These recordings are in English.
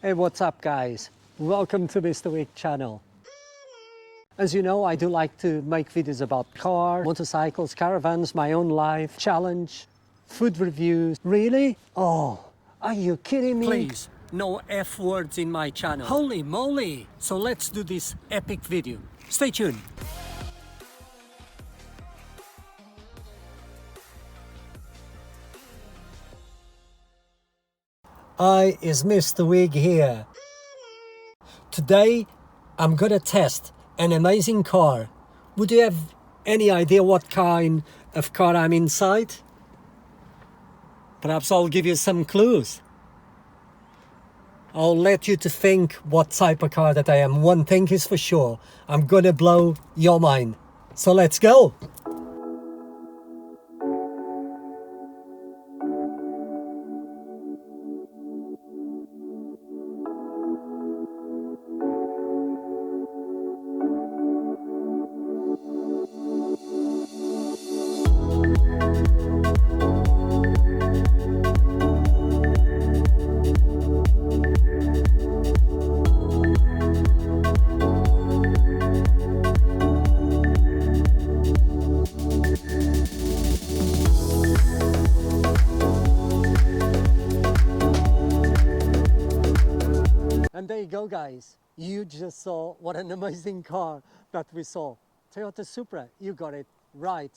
Hey, what's up guys? Welcome to Mr.Wig channel. As you know, I do like to make videos about cars, motorcycles, caravans, my own life, challenge, food reviews. Really? Oh, are you kidding me? Please, no F words in my channel. Holy moly! So let's do this epic video. Stay tuned. Hi, it's Mr.Wig here. Today, I'm gonna test an amazing car. Would you have any idea what kind of car I'm inside? Perhaps I'll give you some clues. I'll let you to think what type of car that I am. One thing is for sure, I'm gonna blow your mind. So let's go! And there you go guys, you just saw what an amazing car that we saw. Toyota Supra, you got it right.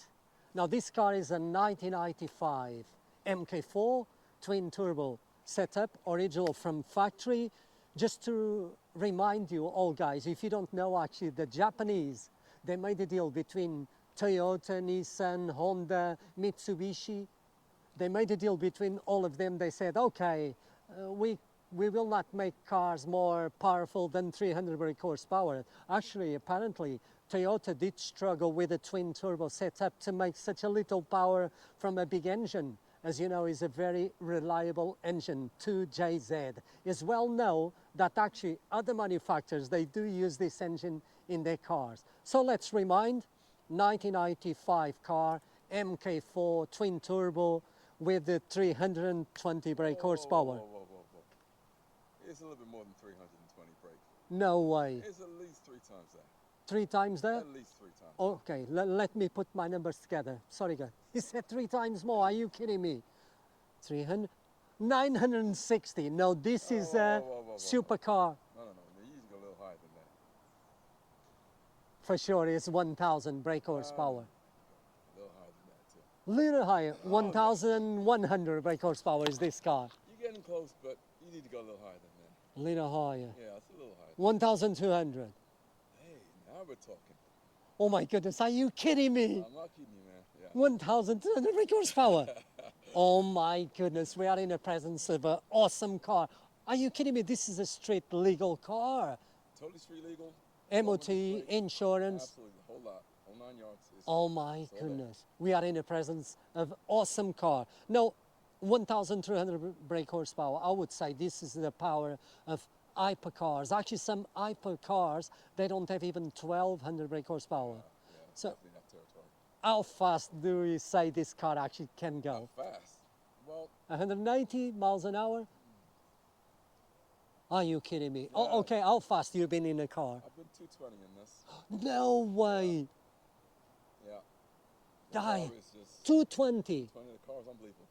Now this car is a 1995 Mk4 twin turbo setup, original from factory. Just to remind you all guys, if you don't know, actually the Japanese, they made a deal between Toyota, Nissan, Honda, Mitsubishi. They made a deal between all of them. They said, okay, we will not make cars more powerful than 300 brake horsepower. Actually, apparently, Toyota did struggle with a twin turbo setup to make such a little power from a big engine. As you know, is a very reliable engine, 2JZ. It's well known that actually other manufacturers, they do use this engine in their cars. So let's remind, 1995 car, Mk4 twin turbo with the 320 brake horsepower. It's a little bit more than 320 brake. No way. It's at least 3 times that. 3 times there? At least 3 times. Okay, let me put my numbers together. Sorry guys. You said 3 times more. Are you kidding me? 300, 960. No, this is a supercar. No. You usually go a little higher than that. For sure, it's 1,000 brake horsepower. A little higher than that too. Little higher. 1,100 brake horsepower is this car. You're getting close, but you need to go a little higher than that. Little higher. Yeah, it's a little higher. 1,200. Hey, now we're talking. Oh my goodness, are you kidding me? I'm not kidding you, man. Yeah. 1,200 brake horsepower. Oh my goodness, we are in the presence of an awesome car. Are you kidding me? This is a street legal car. Totally street legal. MOT, insurance. Absolutely, the whole lot. Whole 9 yards. Oh my goodness. We are in the presence of awesome car. No, 1,300 brake horsepower. I would say this is the power of hypercars. Actually, some hypercars, they don't have even 1,200 brake horsepower. Yeah, so, definitely enough territory. how fast do we say this car actually can go? How fast? Well, 190 miles an hour? Are you kidding me? Yeah. Oh, okay, how fast you been in a car? I've been 220 in this. No way. Yeah. Die. 220. 220. The car is unbelievable.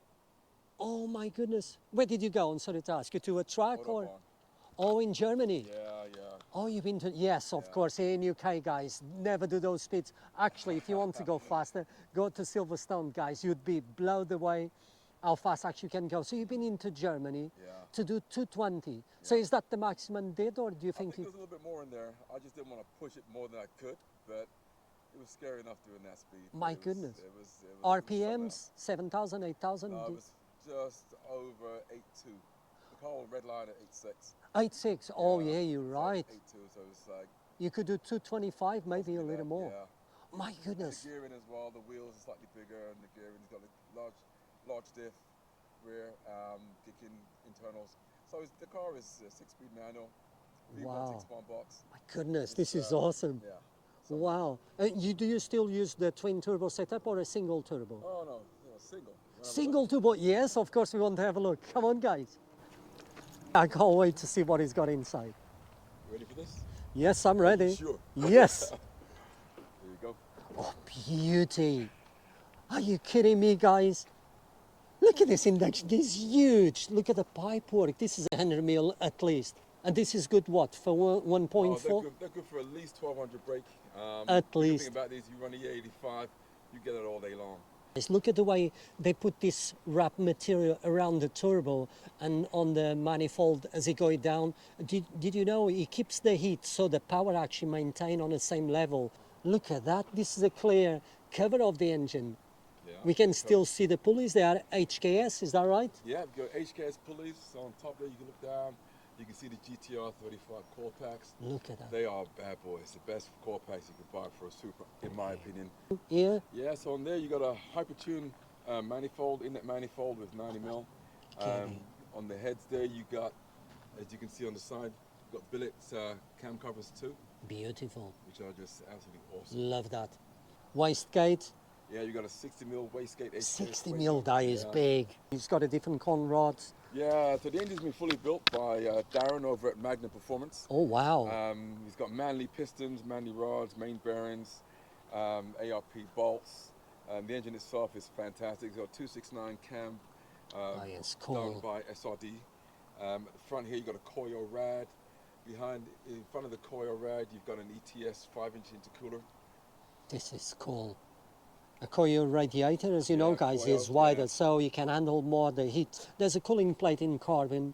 Oh my goodness. Where did you go? I'm sorry to ask you. To a track or? Autobahn. Oh, in Germany? Yeah. Oh, you've been to, yes, of course, here in UK, guys, never do those speeds. Actually, if you want to go faster, go to Silverstone, guys. You'd be blown away how fast actually you can go. So you've been into Germany to do 220. Yeah. So is that the maximum did, or do you think? I think there's a little bit more in there. I just didn't want to push it more than I could, but it was scary enough doing that speed. My goodness. It was RPMs, 7,000, 8,000? No, it was just over 8.2. The car was red line at 8.6. 8.6, oh yeah, you're right. 8.2, so it's like... You could do 225, maybe a little more. Yeah. My goodness. The gearing as well, the wheels are slightly bigger, and the gearing's got a large diff, rear, kicking internals. So the car is a 6-speed manual, Wow. 6-point box. My goodness, this is awesome. Yeah. So wow. Do you still use the twin turbo setup or a single turbo? Oh no, single. Single turbo, yes, of course we want to have a look. Come on, guys. I can't wait to see what he's got inside. Ready for this? Yes, I'm ready. Sure. Yes. There you go. Oh, beauty. Are you kidding me, guys? Look at this index. This is huge. Look at the pipework. This is 100 mil at least. And this is good, what, for 1.4? Oh, they're good for at least 1200 brake. At The least. thing about these, you run a E85, you get it all day long. Look at the way they put this wrap material around the turbo and on the manifold as it goes down. Did you know it keeps the heat so the power actually maintained on the same level? Look at that. This is a clear cover of the engine. Yeah, We can still see the pulleys. They are HKS, is that right? Yeah, we've got HKS pulleys on top there. You can look down. You can see the GTR 35 core packs. Look at that. They are bad boys. The best core packs you could buy for a Supra, in my opinion. Yeah. Yeah, so on there you got a Hypertune manifold, inlet manifold with 90 mil. On the heads there you got, as you can see on the side, you've got billets cam covers too, Beautiful. which are just absolutely awesome. Love that. Wastegate. Yeah, you got a 60 mil wastegate. 60 mil, that is big. He's got a different con rods. Yeah, so the engine's been fully built by Darren over at Magna Performance. Oh, wow. He's got manly pistons, manly rods, main bearings, ARP bolts. The engine itself is fantastic. It's got 269 cam It's done cool. by SRD. At the front here, you've got a Koyo rad. In front of the Koyo rad, you've got an ETS 5-inch intercooler. This is cool. A Koyo radiator, as you know, Yeah, guys, Koyo, is wider, yeah. so you can handle more the heat. There's a cooling plate in carbon.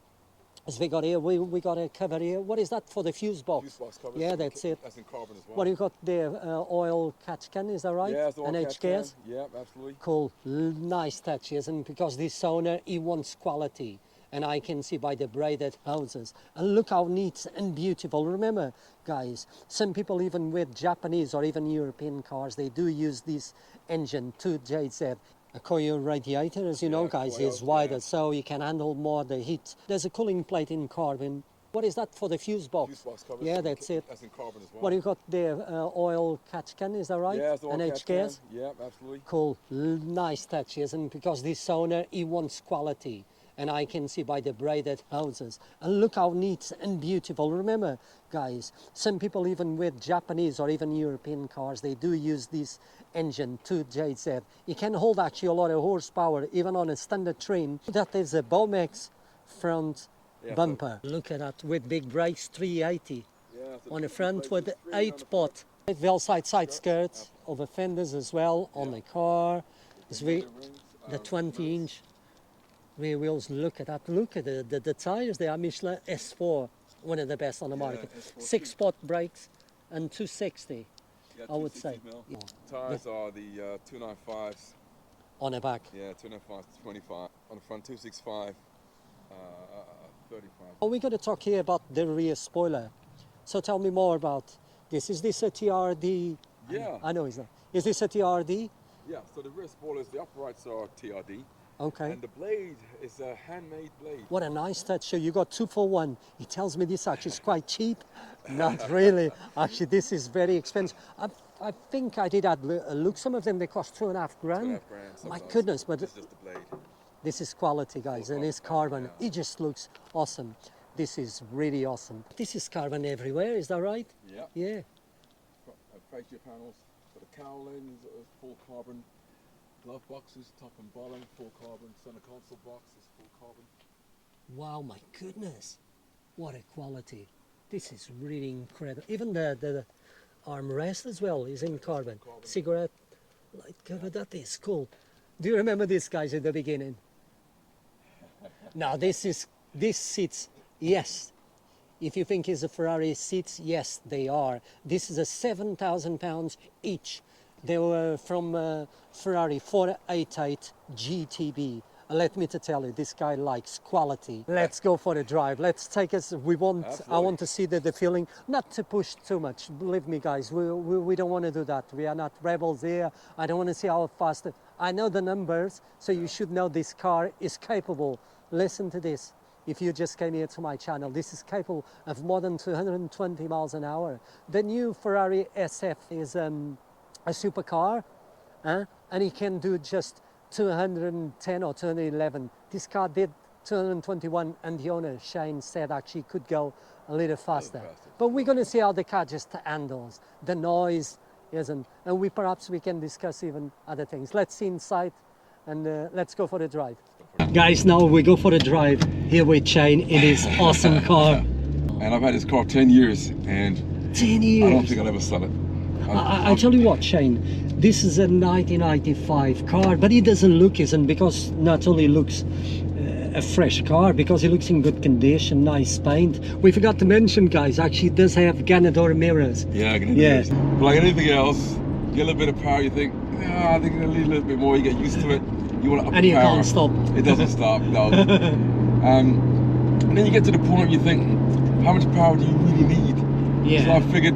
As we got here, we got a cover here. What is that for the fuse box? Fuse box covers. Yeah, that's it. That's in carbon as well. What you got there? Oil catch can, is that right? Yeah, it's the And one catch can. HKS? Yeah, absolutely. Cool. Nice touches, and because this owner, he wants quality. And I can see by the braided hoses. And look how neat and beautiful. Remember, guys, some people even with Japanese or even European cars, they do use this engine 2JZ. A Koyo radiator, as you know, guys, Koyo, is wider, yeah. so you can handle more the heat. There's a cooling plate in carbon. What is that for the fuse box? Fuse box covers. Yeah, that's it. That's in carbon as well. What you got there? Oil catch can, is that right? Yeah, it's the one And catch can. HKS? Yeah, absolutely. Cool. Nice touches, and because this owner, he wants quality. And I can see by the braided hoses. And look how neat and beautiful. Remember, guys, some people even with Japanese or even European cars, they do use this engine 2JZ. It can hold actually a lot of horsepower, even on a standard train. That is a Bomex front bumper. Look at that, with big brakes, 380. Yeah, so On the two front brakes with with the three on the 8-pot. Velside side skirts over fenders as well on the car. As we, the 20-inch rear wheels. Look at that. Look at the tires. They are Michelin S4, one of the best on the market. S4 6-pot brakes and 260, Yeah, I would say. 260 mil. Yeah. Tires are the 295s. On the back. Yeah, 295 to 25. On the front, 265, 35. Oh, we're going to talk here about the rear spoiler. So tell me more about this. Is this a TRD? Yeah. I know it's not. Is this a TRD? Yeah, so the rear spoilers, the uprights are TRD. Okay. And the blade is a handmade blade. What a nice touch. So you got 2 for 1. He tells me this actually is quite cheap. Not really. Actually, this is very expensive. I think I did add look. Some of them, they cost 2.5 grand. 2.5 grand. My sometimes. goodness, but It's just the blade. this is quality, guys, and it's carbon. It just looks awesome. This is really awesome. This is carbon everywhere, is that right? Yeah. Yeah. Fascia panels for the cowling is full carbon. Glove boxes, top and bottom, full carbon. Center console box is full carbon. Wow, my goodness. What a quality. This is really incredible. Even the armrest as well is in carbon. Cigarette light cover, that is cool. Do you remember this, guys, at the beginning? Now, this seats, yes. If you think it's a Ferrari seats, yes, they are. This is a £7,000 each. They were from Ferrari 488 GTB. Let me to tell you, this guy likes quality. Let's go for the drive. Let's take us. I want to see the feeling, not to push too much. Believe me, guys, we don't want to do that. We are not rebels here. I don't want to see how fast. I know the numbers, so you should know this car is capable. Listen to this. If you just came here to my channel, this is capable of more than 220 miles an hour. The new Ferrari SF is a supercar, and it can do just 210 or 211. This car did 221, and the owner, Shane, said actually could go a little faster. faster. But we're going to see how the car just handles. The noise isn't, and perhaps we can discuss even other things. Let's see inside, and let's go for the drive. Guys, now we go for the drive here with Shane in his awesome car. And I've had this car 10 years, and 10 years. I don't think I'll ever sell it. I tell you what, Shane, this is a 1995 car, but it doesn't look, isn't, because not only looks a fresh car, because it looks in good condition, nice paint. We forgot to mention, guys, actually it does have Ganador mirrors. Yeah, mirrors. But like anything else, get a little bit of power, you think, yeah, I think I need a little bit more, you get used to it, you want to up and the you power. can't stop. It doesn't stop, no. And then you get to the point where you think, how much power do you really need? Yeah. So I figured,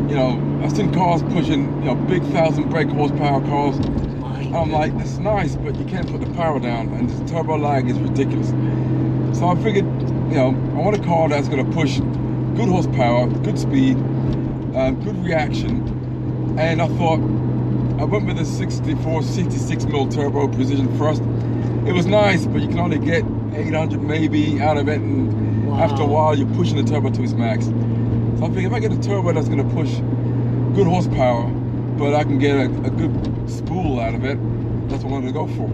you know, I've seen cars pushing, you know, big 1,000 brake horsepower cars. And I'm like, it's nice, but you can't put the power down, and this turbo lag is ridiculous. So I figured, you know, I want a car that's going to push good horsepower, good speed, good reaction. And I thought, I went with a 66 mil turbo precision thrust. It was nice, but you can only get 800 maybe out of it, and after a while you're pushing the turbo to its max. So I figured if I get a turbo that's going to push good horsepower, but I can get a good spool out of it, that's what I wanted to go for.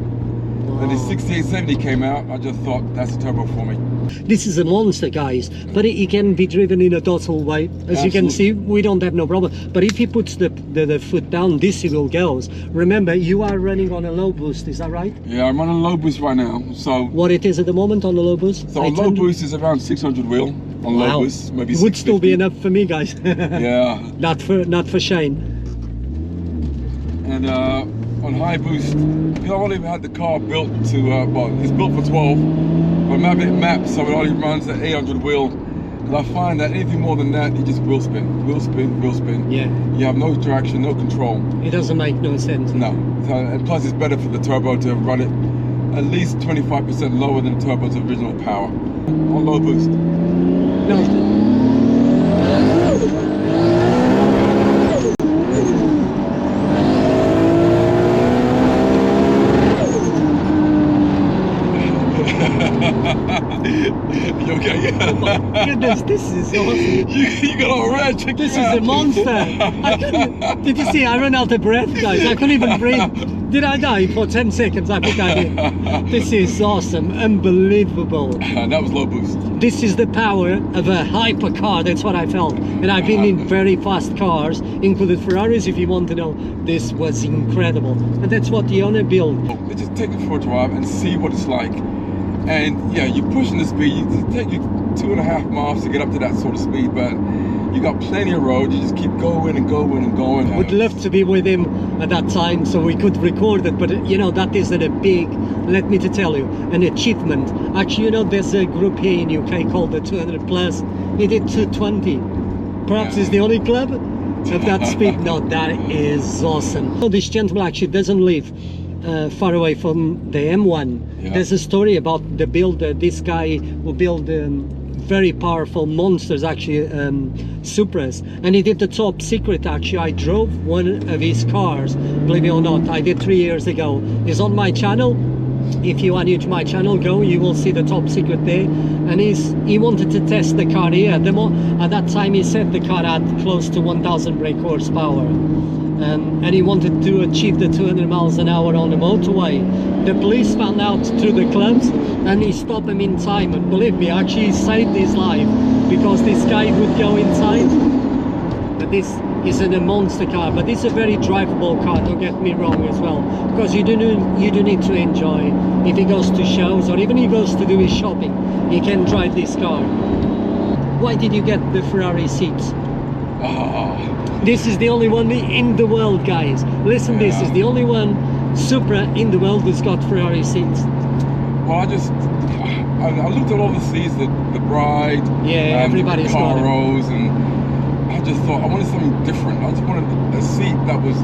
Then the 6870 came out, I just thought that's a turbo for me. This is a monster, guys, but it can be driven in a docile way. As you can see, we don't have no problem. But if he puts the foot down, this will go. Remember, you are running on a low boost, is that right? Yeah, I'm running low boost right now. So what it is at the moment on the low boost? So on low boost is around 600 wheel on low boost, maybe 650. Would still be enough for me, guys. Yeah. Not for Shane. And on high boost, you know, I've only had the car built to, well, it's built for 12, but I'm having it mapped so it only runs at 800 wheel. Because I find that anything more than that, it just will spin, will spin, will spin. Yeah. You have no traction, no control. It doesn't make no sense. No. So, and plus, it's better for the turbo to run it at least 25% lower than the turbo's original power on low boost. No. You okay? Oh my goodness, this is awesome. You got all red. Check this is out. a monster. I couldn't, did you see? I ran out of breath, guys. I couldn't even breathe. Did I die for 10 seconds? I think I did. This is awesome, unbelievable. That was low boost. This is the power of a hypercar. That's what I felt. And I've been in very fast cars, including Ferraris, if you want to know. This was incredible, and that's what the owner built. Just take it for a drive and see what it's like. And yeah, you're pushing the speed. It take you 2.5 miles to get up to that sort of speed, but you got plenty of road. You just keep going and going and going. Would love to be with him at that time so we could record it, but you know, that is a big, let me to tell you, an achievement. Actually, you know, there's a group here in UK called the 200 Plus. He did 220. Perhaps it's the only club of that speed. No, that is awesome. So this gentleman actually doesn't live far away from the M1. Yeah. There's a story about the builder, this guy who built very powerful monsters, actually Supras, and he did the top secret. Actually, I drove one of his cars, believe it or not. I did 3 years ago. It's on my channel. If you are new to my channel, go, you will see the top secret there. And he wanted to test the car here. At that time he said the car had close to 1,000 brake horsepower. And he wanted to achieve the 200 miles an hour on the motorway. The police found out through the clubs, and he stopped him in time, and believe me, actually saved his life, because this guy would go inside. But this isn't a monster car, but it's a very drivable car, don't get me wrong as well, because you do need to enjoy. If he goes to shows, or even he goes to do his shopping, he can drive this car. Why did you get the Ferrari seats? This is the only one in the world, guys. Listen, this is the only one Supra in the world who's got Ferrari seats. Well, I looked at all the seats, the Bride, everybody's the Caros, and I just thought I wanted something different. I just wanted a seat that was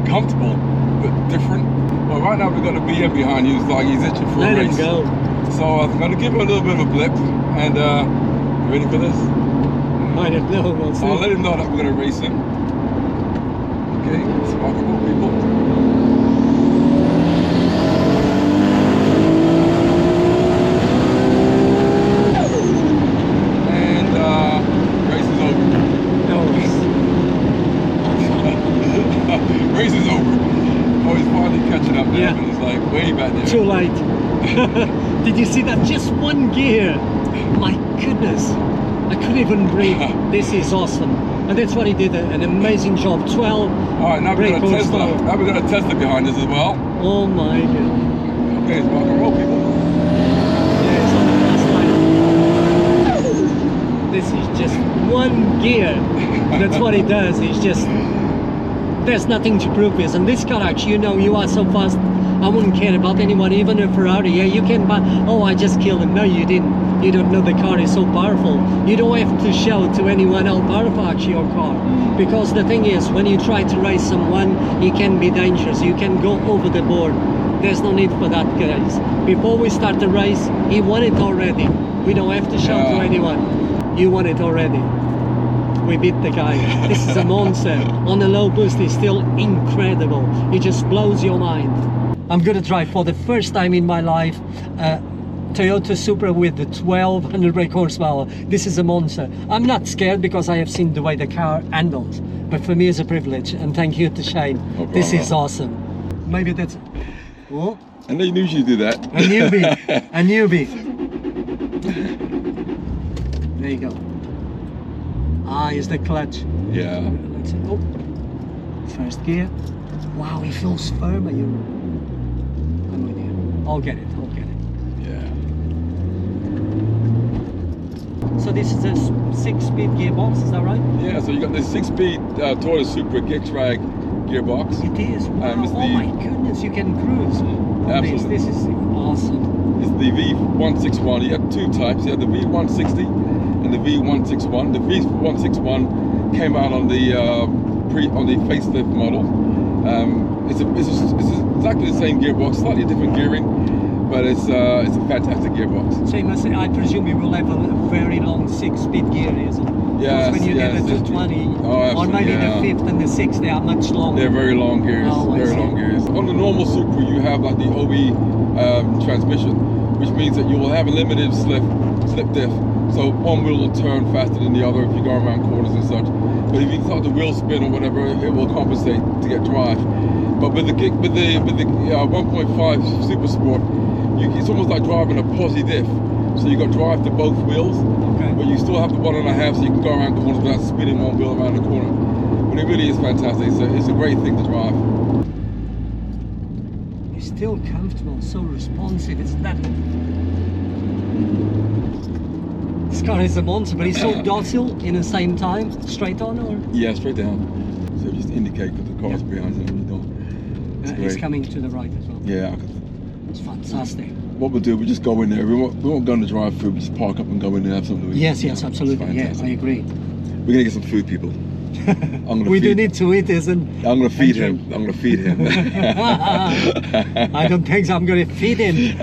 comfortable but different. Well, right now we've got a BM behind you. It's like he's itching for a race. Let him go. So I'm going to give him a little bit of a blip. And you ready for this? I don't know. We'll see. I'll let him know that we're going to race him. Okay, spark up more people. like way back there. Too late. Did you see that? Just one gear. My goodness. I couldn't even breathe. This is awesome. And that's what he did, an amazing job. 12. All right, now we've got a Tesla. Now we've got a Tesla behind us as well. Oh my god. Okay, it's rock and roll, people. Yeah, it's on the last line. This is just one gear. That's what he does. He's just, there's nothing to prove this. And this car, actually, you know, you are so fast, I wouldn't care about anyone, even a Ferrari. Yeah, you can buy, oh, I just killed him. No, you didn't. You don't know the car is so powerful. You don't have to show to anyone how powerful actually your car. Because the thing is, when you try to race someone, it can be dangerous. You can go over the board. There's no need for that, guys. Before we start the race, he won it already. We don't have to show to anyone. You won it already. We beat the guy. This is a monster. On a low boost, he's still incredible. He just blows your mind. I'm gonna drive for the first time in my life Toyota Supra with the 1200 brake horsepower. This is a monster. I'm not scared because I have seen the way the car handles. But for me, it's a privilege. And thank you to Shane. No this is awesome. Maybe that's. Oh. I know you knew you'd do that. A newbie. A newbie. There you go. Ah, here's the clutch. Yeah. Let's see. Oh. First gear. Wow, he feels firmer. You. I'm with you. I'll get it. I'll get it. Yeah. So this is a 6-speed gearbox, is that right? Yeah, so you got this 6-speed Toyota Supra kick-drag gearbox. It is. Wow. It's Oh my goodness, you can cruise. Absolutely. This is awesome. It's the V161. You have two types. You have the V160 and the V161. The V161 came out on the facelift model. It's exactly the same gearbox, slightly different gearing, but it's a fantastic gearbox. So you must say, I presume you will have a very long 6-speed gear, isn't it? Yes, when you get a 220, or maybe the 5th and the 6th, they are much longer. They're very long gears. Very long gears. On the normal Supra, you have like the OE transmission, which means that you will have a limited slip diff. So one wheel will turn faster than the other if you go around corners and such. But if you start the wheel spin or whatever, it will compensate to get drive. But with the 1.5 Super Sport, it's almost like driving a posi diff. So you got drive to both wheels, but you still have the 1.5, so you can go around corners without spinning one wheel around the corner. But it really is fantastic. It's a great thing to drive. It's still comfortable, so responsive. It's that. This car is a monster, but it's so docile in the same time. Straight on, or? Yeah, straight down. So just indicate that the car's behind you. It's coming to the right as well. Yeah. It's fantastic. What we'll do, we just go in there. We won't go on the drive through. We just park up and go in there and have something to eat. Yes, absolutely. Yeah, I agree. We're gonna get some food, people. We do need to eat, isn't? I'm gonna feed him. I'm gonna feed him. I don't think so. I'm gonna feed him.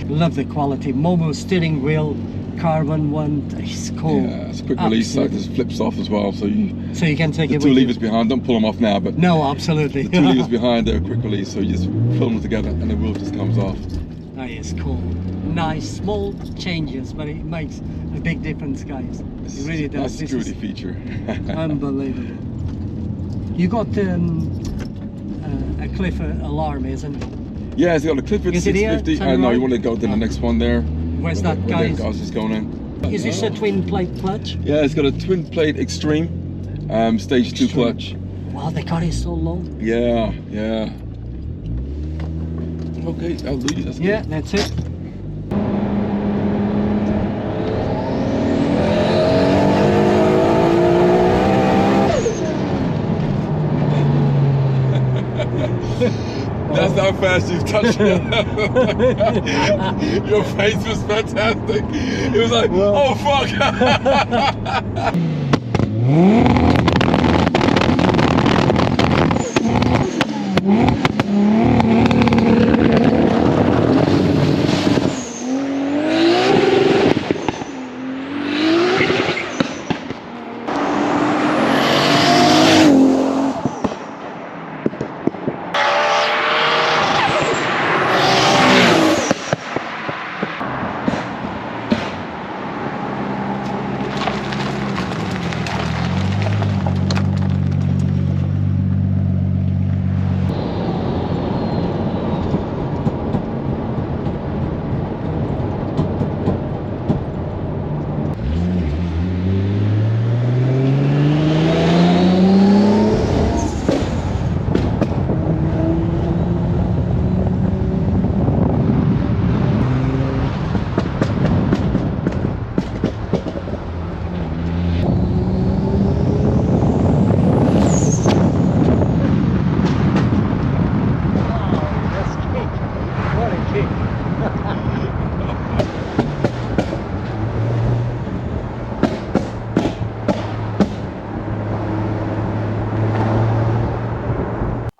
Love the quality. Momo steering wheel, carbon one. It's cool. Yeah, it's a quick release. So it just flips off as well. So you can take the it two with levers you. behind. Don't pull them off now, but no, absolutely. The two levers behind are a quick release. So you just pull them together, and the wheel just comes off. That is cool. Nice small changes, but it makes a big difference, guys. It really does. Nice security feature. Unbelievable. You got a Clifford alarm, isn't it? Yeah, it's got a Clifford 650. No, you want to go to the next one there. Where's that, guys? I was just going in. Is this a twin plate clutch? Yeah, it's got a twin plate Extreme, stage 2 clutch. Wow, the car is so long. Yeah. Okay, I'll leave you. Yeah, that's it. That's how fast you've touched it. Your face was fantastic. It was like, oh fuck.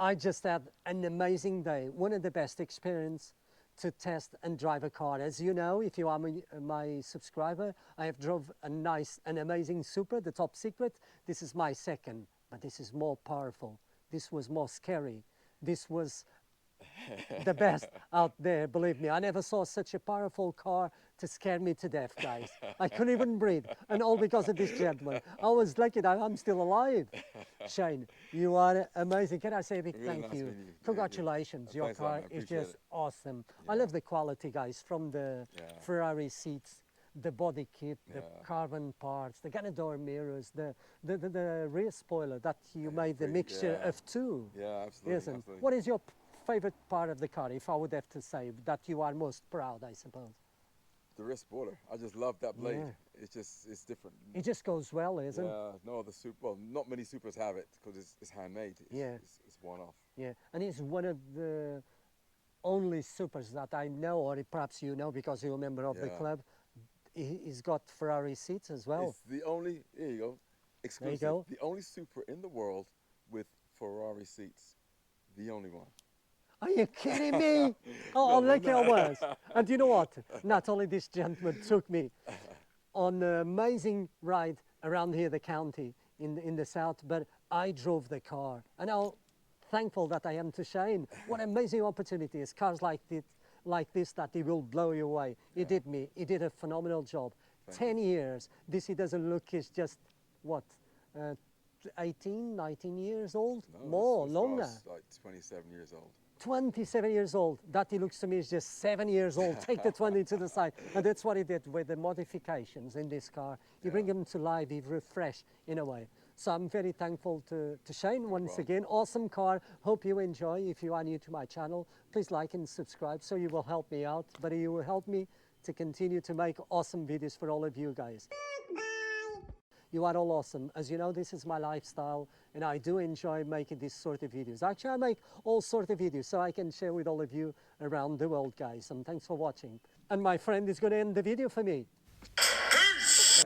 I just had an amazing day, one of the best experience to test and drive a car. As you know, if you are my subscriber, I have drove an amazing Supra, the top secret. This is my second, but this is more powerful. This was more scary. This was the best out there, believe me. I never saw such a powerful car to scare me to death, guys. I couldn't even breathe, and all because of this gentleman. I was lucky that I'm still alive. Shane, you are amazing. Can I say a big Really thank nice you? meeting you. Congratulations, Yeah. your Thanks a lot, car man. I is appreciate just it. awesome. I Yeah. love the quality, guys, from the Ferrari seats, the body kit, the carbon parts, the Ganador mirrors, the rear spoiler that you made the mixture of two. Yeah, absolutely. Isn't? Absolutely. What is your favorite part of the car, if I would have to say, that you are most proud, I suppose? The rear spoiler. I just love that blade. Yeah. It's different. It just goes well, isn't it? Yeah, no other Supra, well, not many Supras have it because it's handmade. It's one-off. Yeah, and it's one of the only Supras that I know, or perhaps you know because you're a member of the club. He's got Ferrari seats as well. It's the only, here you go, exclusive. There you go. The only Supra in the world with Ferrari seats. The only one. Are you kidding me? Oh, look how was. And you know what? Not only this gentleman took me on an amazing ride around here, the county in the south, but I drove the car. And how thankful that I am to Shane. What an amazing opportunity is. Cars like this that he will blow you away. He did me. He did a phenomenal job. 10 years. This he doesn't look, is just, what, 18, 19 years old? No, More, this longer. car's like 27 years old. 27 years old. That he looks to me is just 7 years old. Take the 20 to the side. And that's what he did with the modifications in this car. You bring them to life, he refresh in a way. So I'm very thankful to Shane once again. Awesome car. Hope you enjoy. If you are new to my channel, please like and subscribe so you will help me out. But you will help me to continue to make awesome videos for all of you guys. You are all awesome. As you know, this is my lifestyle and I do enjoy making these sort of videos. Actually, I make all sort of videos so I can share with all of you around the world, guys. And thanks for watching. And my friend is going to end the video for me. Peace!